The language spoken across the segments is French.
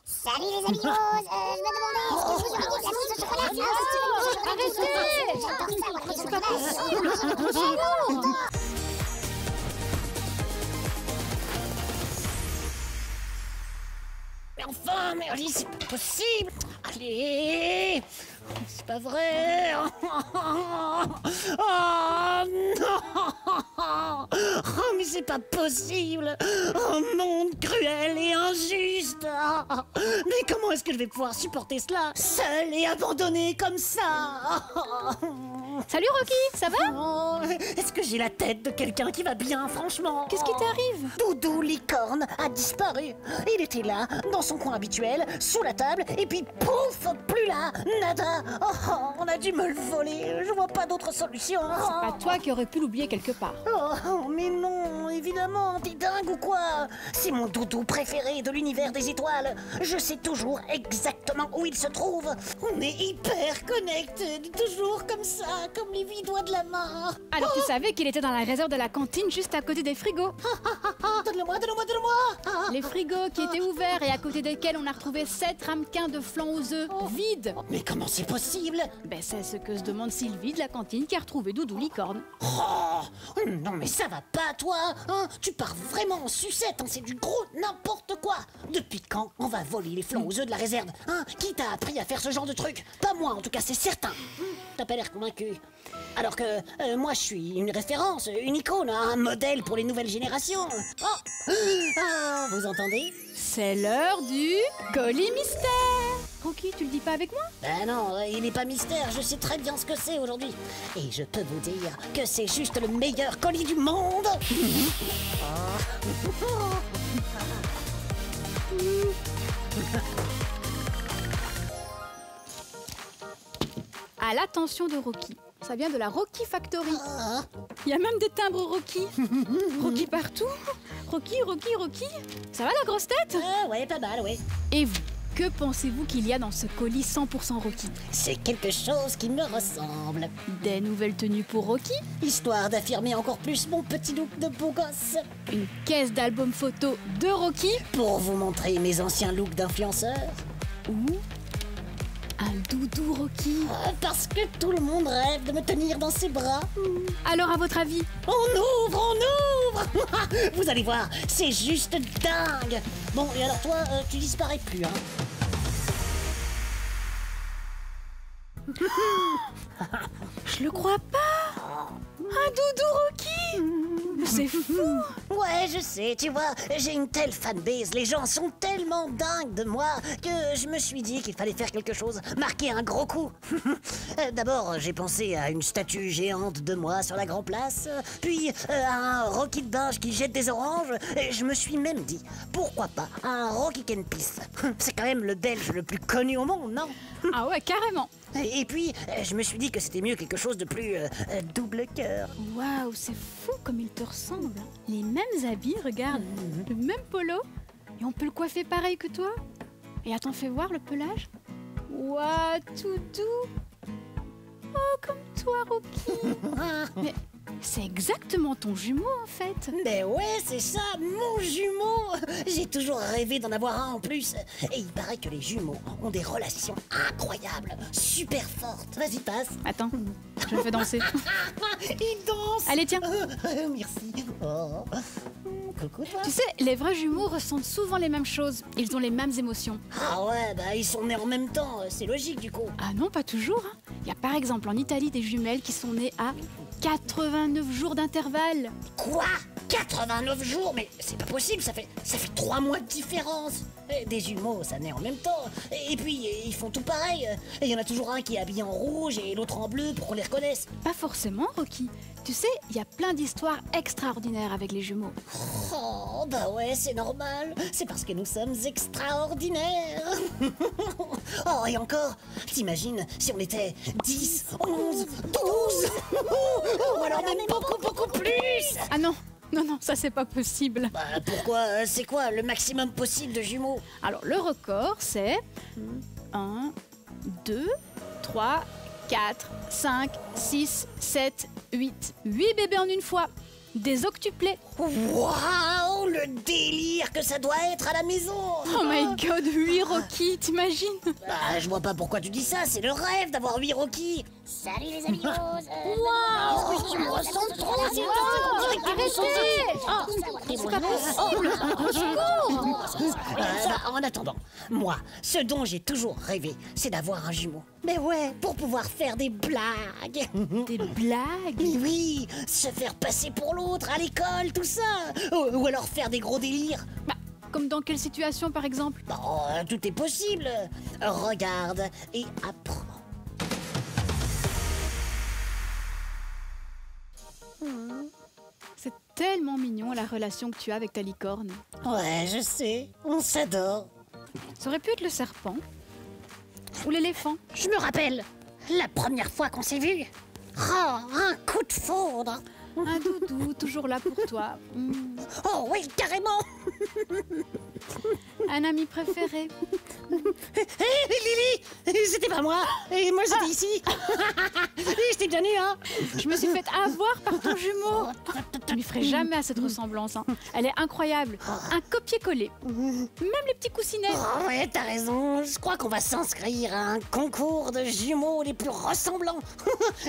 Salut les amigos, je me demandais, est-ce que vous auriez de la mousse au chocolat? Arrêtez! J'adore ça, moi, C'est pas possible! Mais enfin, mais allez, c'est pas possible! Allez! C'est pas vrai! Oh non! Oh, mais c'est pas possible! Oh, monde cruel et injuste! Mais comment est-ce que je vais pouvoir supporter cela? Seul et abandonné comme ça! Salut Rocky, ça va? Oh, est-ce que j'ai la tête de quelqu'un qui va bien, franchement? Qu'est-ce qui t'arrive? Doudou Licorne a disparu. Il était là, dans son coin habituel, sous la table, et puis pouf, plus là, nada. Oh, on a dû me le voler. Je vois pas d'autre solution. C'est pas toi qui aurais pu l'oublier quelque part. Oh, mais non, évidemment, t'es dingue ou quoi? C'est mon doudou préféré de l'univers des étoiles. Je sais toujours exactement où il se trouve. On est hyper connectés, toujours comme ça, comme les 8 doigts de la main. Alors tu savais qu'il était dans la réserve de la cantine juste à côté des frigos? Donne-le-moi, donne-le-moi, donne-le-moi. Les frigos qui étaient ouverts et à côté desquels on a retrouvé 7 ramequins de flan aux œufs, vides. Mais comment c'est possible? Ben c'est ce que se demande Sylvie de la cantine qui a retrouvé Doudou Licorne. Oh, non mais ça va pas toi, hein? Tu pars vraiment en sucette, hein? C'est du gros n'importe quoi. Depuis quand on va voler les flancs aux œufs de la réserve, hein? Qui t'a appris à faire ce genre de truc? Pas moi en tout cas, c'est certain. T'as pas l'air convaincu. Alors que moi je suis une référence, une icône, un modèle pour les nouvelles générations. Oh, ah, vous entendez? C'est l'heure du colis mystère. Rocky, tu le dis pas avec moi? Ben non, il n'est pas mystère, je sais très bien ce que c'est aujourd'hui. Et je peux vous dire que c'est juste le meilleur colis du monde. À l'attention de Rocky. Ça vient de la Rocky Factory. Ah. Il y a même des timbres Rocky. Rocky partout. Rocky, Rocky, Rocky. Ça va la grosse tête? Ah ouais, pas mal, ouais. Et vous, que pensez-vous qu'il y a dans ce colis 100% Rocky? C'est quelque chose qui me ressemble. Des nouvelles tenues pour Rocky? Histoire d'affirmer encore plus mon petit look de beau gosse. Une caisse d'albums photos de Rocky? Pour vous montrer mes anciens looks d'influenceur. Ou un doudou Rocky? Parce que tout le monde rêve de me tenir dans ses bras. Alors à votre avis? On ouvre, on ouvre. Vous allez voir, c'est juste dingue. Bon, et alors toi, tu disparais plus, hein? Je le crois pas! Un doudou Rocky! C'est fou! Ouais, je sais, tu vois, j'ai une telle fanbase, les gens sont tellement dingues de moi que je me suis dit qu'il fallait faire quelque chose, marquer un gros coup. D'abord, j'ai pensé à une statue géante de moi sur la grande place, puis à un Rocky de Binge qui jette des oranges, et je me suis même dit, pourquoi pas un Rocky Ken Peace. C'est quand même le Belge le plus connu au monde, non? Ah ouais, carrément! Et puis, je me suis dit que c'était mieux quelque chose de plus double cœur. Waouh, c'est fou comme il te ressemble! Les mêmes habits, regarde! Le même polo! Et on peut le coiffer pareil que toi? Et attends, fais voir le pelage! Waouh, tout doux! Oh, comme toi, Rocky! Mais c'est exactement ton jumeau, en fait! Mais ouais, c'est ça, mon jumeau. J'ai toujours rêvé d'en avoir un en plus. Et il paraît que les jumeaux ont des relations incroyables, super fortes. Vas-y, passe. Attends, je le fais danser. Il danse. Allez, tiens! Merci. Oh. Coucou, toi. Tu sais, les vrais jumeaux ressentent souvent les mêmes choses. Ils ont les mêmes émotions. Ah ouais, bah ils sont nés en même temps. C'est logique, du coup. Ah non, pas toujours. Hein. Il y a par exemple en Italie des jumelles qui sont nées à 89 jours d'intervalle. Quoi? 89 jours? Mais c'est pas possible, ça fait 3 mois de différence. Des jumeaux, ça naît en même temps. Et puis, ils font tout pareil. Et il y en a toujours un qui est habillé en rouge et l'autre en bleu pour qu'on les reconnaisse. Pas forcément, Rocky. Tu sais, il y a plein d'histoires extraordinaires avec les jumeaux. Oh, bah ouais, c'est normal. C'est parce que nous sommes extraordinaires. Oh, et encore, t'imagines si on était 10, 11, 12 ou alors même beaucoup, beaucoup plus. Ah non, non, ça c'est pas possible. Bah pourquoi? C'est quoi le maximum possible de jumeaux? Alors le record c'est 1, 2, 3, 4, 5, 6, 7, 8. 8 bébés en une fois. Des octuplés. Waouh, le le délire que ça doit être à la maison. Oh my god, 8 Rocky, t'imagines? Bah, je vois pas pourquoi tu dis ça, c'est le rêve d'avoir 8 Rocky. Salut les amigos. Waouh, tu me ressembles trop, c'est C'est pas possible. Au secours. En attendant, moi, ce dont j'ai toujours rêvé, c'est d'avoir un jumeau. Mais ouais, pour pouvoir faire des blagues. Des blagues? Mais oui, se faire passer pour l'autre à l'école, tout ça. Ou alors faire des gros délires. Bah, comme dans quelle situation par exemple? Bon, tout est possible. Regarde et apprends. C'est tellement mignon la relation que tu as avec ta licorne. Ouais, je sais, on s'adore. Ça aurait pu être le serpent. Ou l'éléphant. Je me rappelle, la première fois qu'on s'est vus. Oh, un coup de foudre. Un doudou, toujours là pour toi. Oh oui, carrément. Un ami préféré. Hé, Lily, c'était pas moi. Et moi, j'étais ici. J'étais bien nue, hein. Je me suis fait avoir par ton jumeau. Tu m'y ferais jamais à cette ressemblance. Hein. Elle est incroyable. Un copier-coller. Même les petits coussinets. Oh ouais, t'as raison. Je crois qu'on va s'inscrire à un concours de jumeaux les plus ressemblants.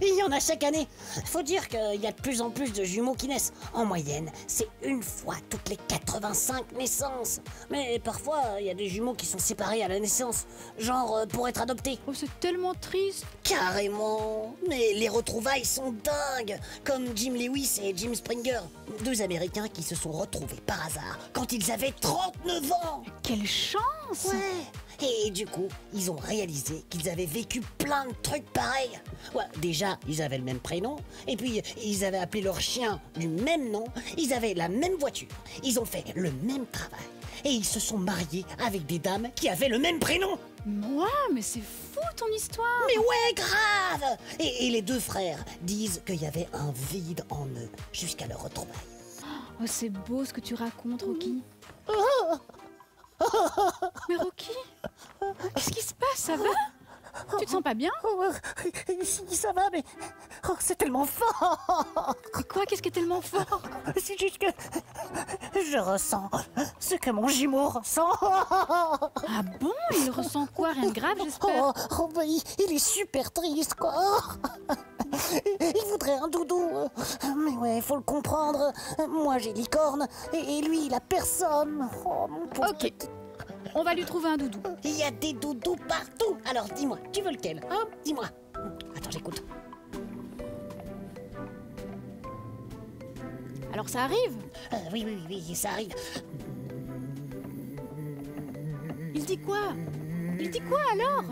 Il y en a chaque année. Faut dire qu'il y a de plus en plus de jumeaux qui naissent. En moyenne, c'est une fois toutes les 85 naissances. Mais parfois, il y a des jumeaux qui sont séparés à la naissance. Genre pour être adoptés. Oh, c'est tellement triste. Carrément. Mais les retrouvailles sont dingues. Comme Jim Lewis et Jim Springer. Deux Américains qui se sont retrouvés par hasard quand ils avaient 39 ans. Quelle chance. Ouais. Et du coup, ils ont réalisé qu'ils avaient vécu plein de trucs pareils. Ouais, déjà, ils avaient le même prénom. Et puis, ils avaient appelé leur chien du même nom. Ils avaient la même voiture. Ils ont fait le même travail. Et ils se sont mariés avec des dames qui avaient le même prénom. Moi, mais c'est fou ton histoire. Mais ouais, grave. Et les deux frères disent qu'il y avait un vide en eux jusqu'à leur retrouvaille. Oh, c'est beau ce que tu racontes, Rocky. Mais Rocky, qu'est-ce qui se passe? Ça va? Tu te sens pas bien? Si, ça va, mais c'est tellement fort. Mais quoi? Qu'est-ce qui est tellement fort? C'est juste que je ressens ce que mon jumeau ressent. Ah bon? Il ressent quoi? Rien de grave, j'espère. Il est super triste, quoi. Il voudrait un doudou. Mais ouais, faut le comprendre. Moi, j'ai licorne et lui, il a personne. Oh, mon pauvre Ok. petit. On va lui trouver un doudou. Il y a des doudous partout. Alors, dis-moi, tu veux lequel, hein? Dis-moi. Attends, j'écoute. Alors ça arrive? Oui, ça arrive. Il dit quoi? Il dit quoi alors?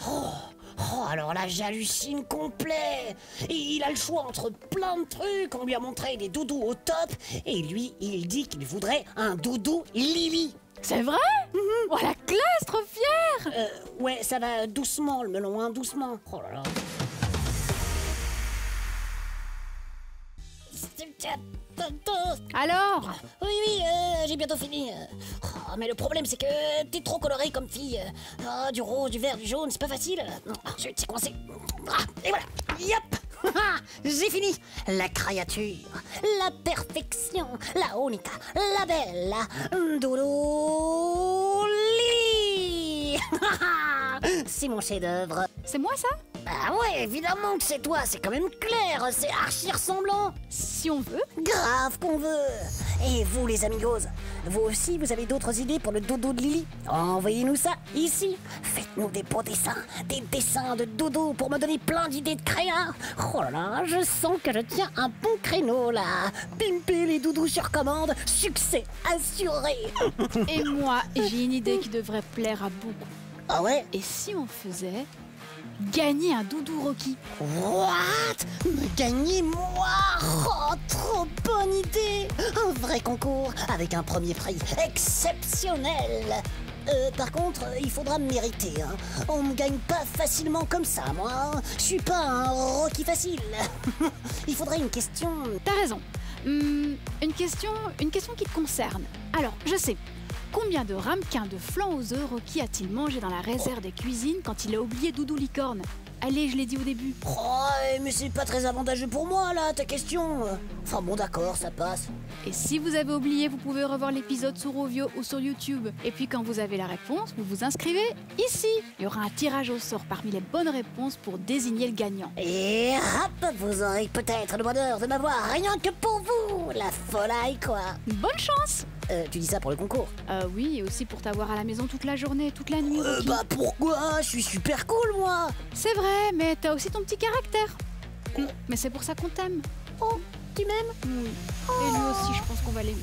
Oh, alors là, j'hallucine complet. Et il a le choix entre plein de trucs. On lui a montré des doudous au top. Et lui, il dit qu'il voudrait un doudou Lily. C'est vrai? Oh la classe, trop fière! Ouais, ça va doucement, le melon, hein, doucement. Oh là là. Alors? Oui, j'ai bientôt fini. Oh, mais le problème, c'est que t'es trop colorée comme fille. Ah, du rose, du vert, du jaune, c'est pas facile. Je vais te coincer. Ah, et voilà. Yop. J'ai fini. La créature, la perfection, la unica, la belle, Doudou Lily. C'est mon chef-d'œuvre. C'est moi ça? Ah ouais, évidemment que c'est toi, c'est quand même clair, c'est archi ressemblant. Si on veut. Grave qu'on veut. Et vous les amigos, vous aussi vous avez d'autres idées pour le doudou de Lily? Envoyez-nous ça ici. Faites-nous des beaux dessins, des dessins de doudou pour me donner plein d'idées de créa. Oh là là, je sens que je tiens un bon créneau là. Pimper les doudous sur commande, succès assuré. Et moi, j'ai une idée qui devrait plaire à beaucoup. Ah ouais? Et si on faisait gagner un doudou Rocky? What? Me gagner moi? Oh, trop bonne idée! Un vrai concours avec un premier prix exceptionnel! Par contre, il faudra me mériter, hein. On me gagne pas facilement comme ça, moi. Hein. Je suis pas un Rocky facile. Il faudrait une question... T'as raison. Une question qui te concerne. Alors, je sais. Combien de ramequins de flan aux œufs Rocky a-t-il mangé dans la réserve des cuisines quand il a oublié Doudou Licorne? Allez, je l'ai dit au début. Oh, mais c'est pas très avantageux pour moi, là, ta question. Enfin bon, d'accord, ça passe. Et si vous avez oublié, vous pouvez revoir l'épisode sur Rovio ou sur YouTube. Et puis quand vous avez la réponse, vous vous inscrivez ici. Il y aura un tirage au sort parmi les bonnes réponses pour désigner le gagnant. Et hop, vous aurez peut-être le bonheur de m'avoir rien que pour vous, la folie, quoi. Bonne chance! Tu dis ça pour le concours? Oui, et aussi pour t'avoir à la maison toute la journée, toute la nuit, Rocky. Bah pourquoi? Je suis super cool, moi. C'est vrai, mais t'as aussi ton petit caractère. Mais c'est pour ça qu'on t'aime. Oh, tu m'aimes? Oui. Et lui aussi, je pense qu'on va l'aimer.